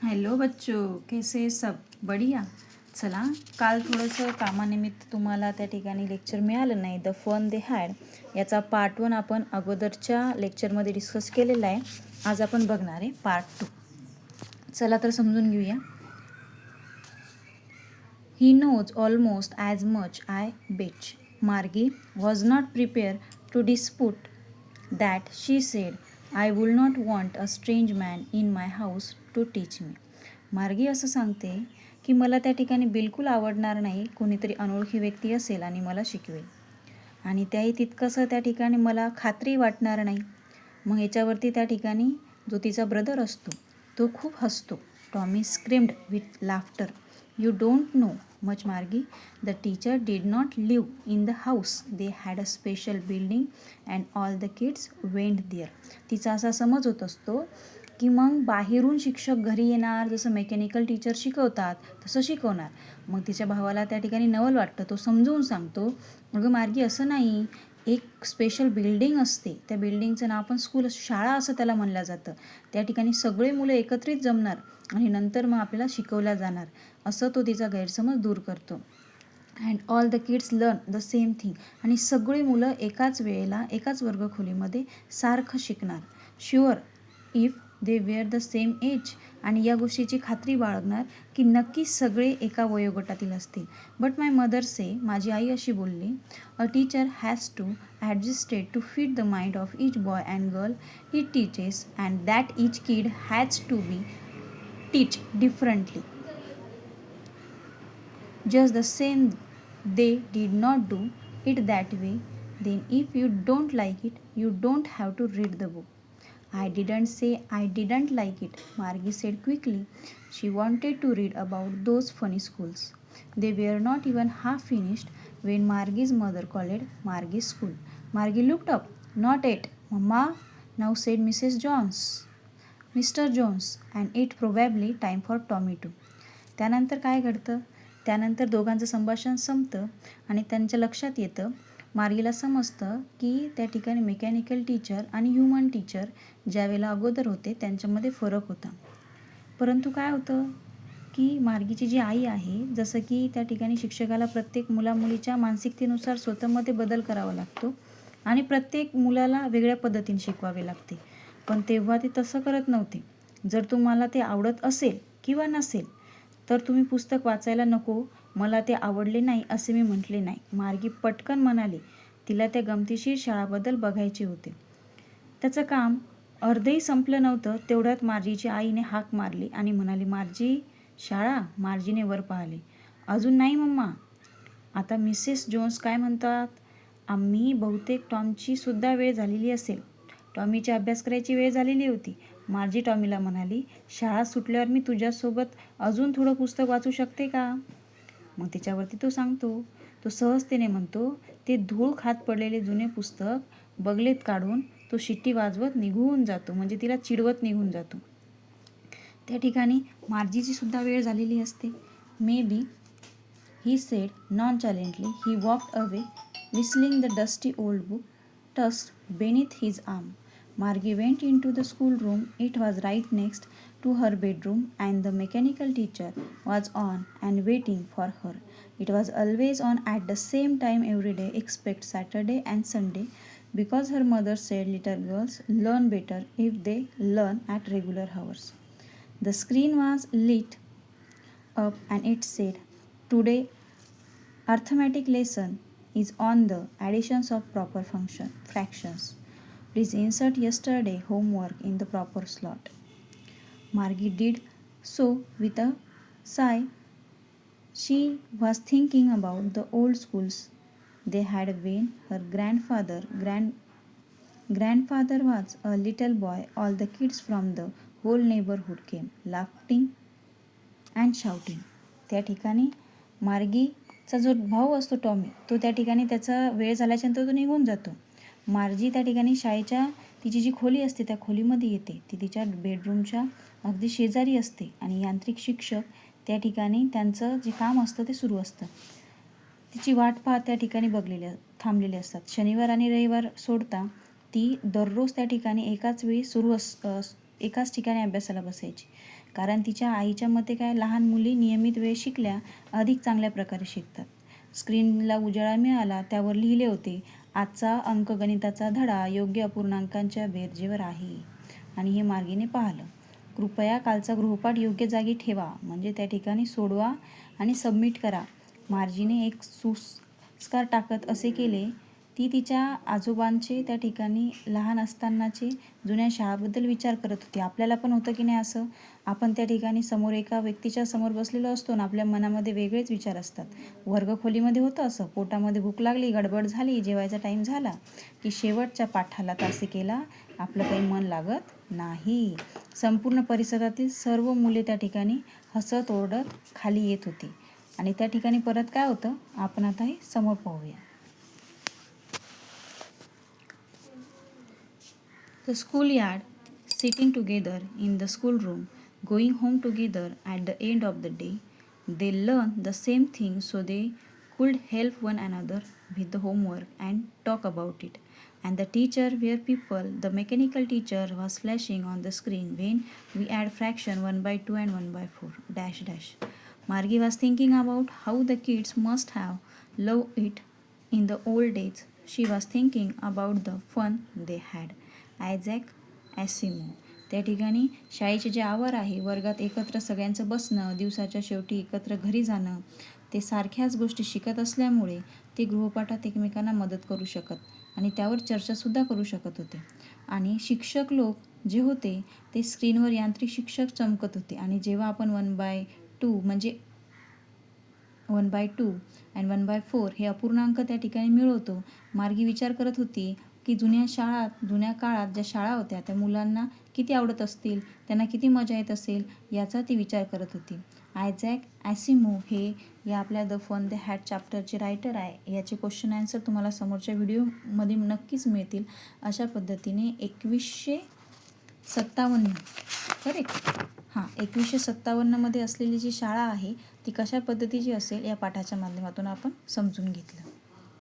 Hello बच्चो, कैसे सब बढ़िया. चला, काल थोडंसं कामानिमित्त तुम्हाला त्या ठिकाणी लेक्चर मिळालं नाही. द फन दे हॅड याचा पार्ट 1 आपण अगोदरच्या लेक्चरमध्ये डिस्कस केलेला आहे. आज आपण बघणार आहे पार्ट 2. चला तर समजून घेऊया. He knows almost as much I बेच. Margie was not prepared to dispute that. She said, I would not want a strange man in my house to teach me. Margie असं सांगते की मला त्या ठिकाणी बिलकुल आवडणार नाही कोणीतरी अनोळखी व्यक्ती असेल आणि मला शिकवेल, आणि त्याही तितकंसं त्या ठिकाणी मला खात्री वाटणार नाही. मग याच्यावरती त्या ठिकाणी जो तिचा ब्रदर असतो तो खूप हसतो. Tommy screamed with laughter. You don't know much Margie. The teacher did not live in the house. They had a special building and all the kids went there. तिचा असा समज होत असतो की मग बाहेरून शिक्षक घरी येणार, जसं मेकॅनिकल टीचर शिकवतात तसं शिकवणार. मग तिच्या भावाला त्या ठिकाणी नवल वाटतं. तो समजवून सांगतो, अगं मार्गी असं नाही, एक स्पेशल बिल्डिंग असते, त्या बिल्डिंगचं नाव पण स्कूल, शाळा असं त्याला म्हणलं जातं. त्या ठिकाणी सगळे मुलं एकत्रित जमणार आणि नंतर मग आपल्याला शिकवल्या जाणार, असं तो तिचा गैरसमज दूर करतो. And all the kids learn the same thing. आणि सगळी मुलं एकाच वेळेला एकाच वर्गखोलीमध्ये सारखं शिकणार. Sure if they were the same age. आणि या गोष्टीची खात्री बाळगणार की नक्कीच सगळे एका वयोगटातील असतील. बट माय मदर से, माझी आई अशी बोलली, a teacher has to adjusted to fit the mind of each boy and girl it teaches and that each kid has to be teach differently. Just the same, they did not do it that way. Then if you don't like it, you don't have to read the book. I didn't say I didn't like it, Margie said quickly. She wanted to read about those funny schools. They were not even half finished when Margie's mother called Margie's school. Margie looked up. Not yet, Mama, now said Mrs. Jones. Mr. Jones, and it probably time for Tommy too. त्यानंतर काय घडतं? त्यानंतर दोघांचं संभाषण संपतं आणि त्यांच्या लक्षात येतं, मार्गीला समजतं की त्या ठिकाणी मेकॅनिकल टीचर आणि ह्युमन टीचर ज्यावेळेला अगोदर होते त्यांच्यामध्ये फरक होता. परंतु काय होतं की मार्गीची जी आई आहे, जसं की त्या ठिकाणी शिक्षकाला प्रत्येक मुलामुलीच्या मानसिकतेनुसार स्वतःमध्ये बदल करावा लागतो आणि प्रत्येक मुलाला वेगळ्या पद्धतीने शिकवावे लागते. पण तेव्हा ते तसं करत नव्हते. जर तुम्हाला ते आवडत असेल किंवा नसेल तर तुम्ही पुस्तक वाचायला नको, मला ते आवडले नाही असे मी म्हटले नाही. मार्गी पटकन म्हणाली. तिला त्या गमतीशीर शाळाबद्दल बघायचे होते. त्याचं काम अर्धही संपलं नव्हतं तेवढ्यात मार्जीच्या आईने हाक मारली आणि म्हणाली, मार्जी, शाळा? मार्जीने वर पाहिले. अजून नाही मम्मा. आता मिसेस जोन्स काय म्हणतात? आम्ही बहुतेक टॉमची सुद्धा वेळ झालेली असेल. टॉमीची अभ्यास करायची वेळ झालेली होती. मार्जी टॉमीला म्हणाली, शाळा सुटल्यावर मी तुझ्यासोबत अजून थोडं पुस्तक वाचू शकते का? मग त्याच्यावरती तो सांगतो, तो सहजतेने म्हणतो, ते धूळ खात पडलेले जुने पुस्तक बगलेत काढून तो शिट्टी वाजवत निघून जातो, म्हणजे तिला चिडवत निघून जातो. त्या ठिकाणी मार्जीची सुद्धा वेळ झालेली असते. Maybe, he said nonchalantly. He walked away whistling the dusty old book tucked beneath his arm. Margie went into the schoolroom. It was right next to her bedroom, and the mechanical teacher was on and waiting for her. It was always on at the same time every day except Saturday and Sunday, because her mother said little girls learn better if they learn at regular hours. The screen was lit up and it said, "Today arithmetic lesson is on the additions of proper fractions. Please insert yesterday homework in the proper slot." Margie did so with a sigh. She was thinking about the old schools they had when her grandfather was a little boy. All the kids from the whole neighborhood came, laughing and shouting. त्या ठिकाणी मार्गीचा जो भाऊ असतो Tommy, तो त्या ठिकाणी त्याचा वेळ झाल्याच्यानंतर तो निघून जातो. मार्जी त्या ठिकाणी शाळेच्या तिची जी खोली असते त्या खोलीमध्ये येते. ती तिच्या बेडरूमच्या अगदी शेजारी असते आणि यांत्रिक शिक्षक त्या ठिकाणी त्यांचं जे काम असतं ते सुरू असतं. तिची वाट पाहत त्या ठिकाणी थांबलेले असतात. शनिवार आणि रविवार सोडता ती दररोज त्या ठिकाणी एकाच ठिकाणी अभ्यासाला बसायची. कारण तिच्या आईच्या मते काय, लहान मुली नियमित वेळ शिकल्या अधिक चांगल्या प्रकारे शिकतात. स्क्रीनला उजाळा मिळाला, त्यावर लिहिले होते, आजचा अंकगणिताचा धडा योग्य अपूर्णांकांच्या बेरजेवर आहे. आणि हे मार्गीने पाहिलं. कृपया कालचा गृहपाठ योग्य जागी ठेवा, म्हणजे त्या ठिकाणी सोडवा आणि सबमिट करा. मार्जीने एक संस्कार टाकत असे केले. ती तिच्या आजोबांचे त्या ठिकाणी लहान असतानाचे जुन्या शाळाबद्दल विचार करत होती. आपल्याला पण होतं की नाही असं? आपण त्या ठिकाणी समोर एका व्यक्तीच्या समोर बसलेलो असतो ना, आपल्या मनामध्ये वेगळेच विचार असतात. वर्गखोलीमध्ये होतं असं, पोटामध्ये भूक लागली, गडबड झाली, जेवायचा टाईम झाला की शेवटच्या पाठाला तासिकेला आपलं काही मन लागत नाही. संपूर्ण परिसरातील सर्व मुले त्या ठिकाणी हसत ओरडत खाली येत होती. आणि त्या ठिकाणी परत काय होतं, आपण आता हे समोर पाहूया. The schoolyard, sitting together in the schoolroom, going home together at the end of the day. They learned the same thing so they could help one another with the homework and talk about it. And the teacher were people. The mechanical teacher was flashing on the screen when we add fraction 1/2 and 1/4 dash dash. Margie was thinking about how the kids must have loved it in the old days. She was thinking about the fun they had. Isaac Asimov. त्या ठिकाणी शाळेचे जे आवर आहे, वर्गात एकत्र सगळ्यांचं बसणं, दिवसाच्या शेवटी एकत्र घरी जाणं, ते सारख्याच गोष्टी शिकत असल्यामुळे ते गृहपाठात एकमेकांना मदत करू शकत आणि त्यावर चर्चासुद्धा करू शकत होते. आणि शिक्षक लोक जे होते ते स्क्रीनवर यांत्रिक शिक्षक चमकत होते. आणि जेव्हा आपण 1/2 म्हणजे 1/2 आणि 1/4 हे अपूर्णांक त्या ठिकाणी मिळवतो, मार्गी विचार करत होती की जुन्या काळात ज्या शाळा होत्या त्या मुलांना किती आवडत असतील, त्यांना किती मजा येत असेल, याचा ती विचार करत होती. आयझॅक ॲसिमो हे या आपल्या द फन दे हॅड चॅप्टरचे रायटर आहे. याचे क्वेश्चन आन्सर तुम्हाला समोरच्या व्हिडिओमध्ये नक्कीच मिळतील. अशा पद्धतीने 1957 करेक्ट 1957मध्ये असलेली जी शाळा आहे ती कशा पद्धतीची असेल या पाठाच्या माध्यमातून आपण समजून घेतलं.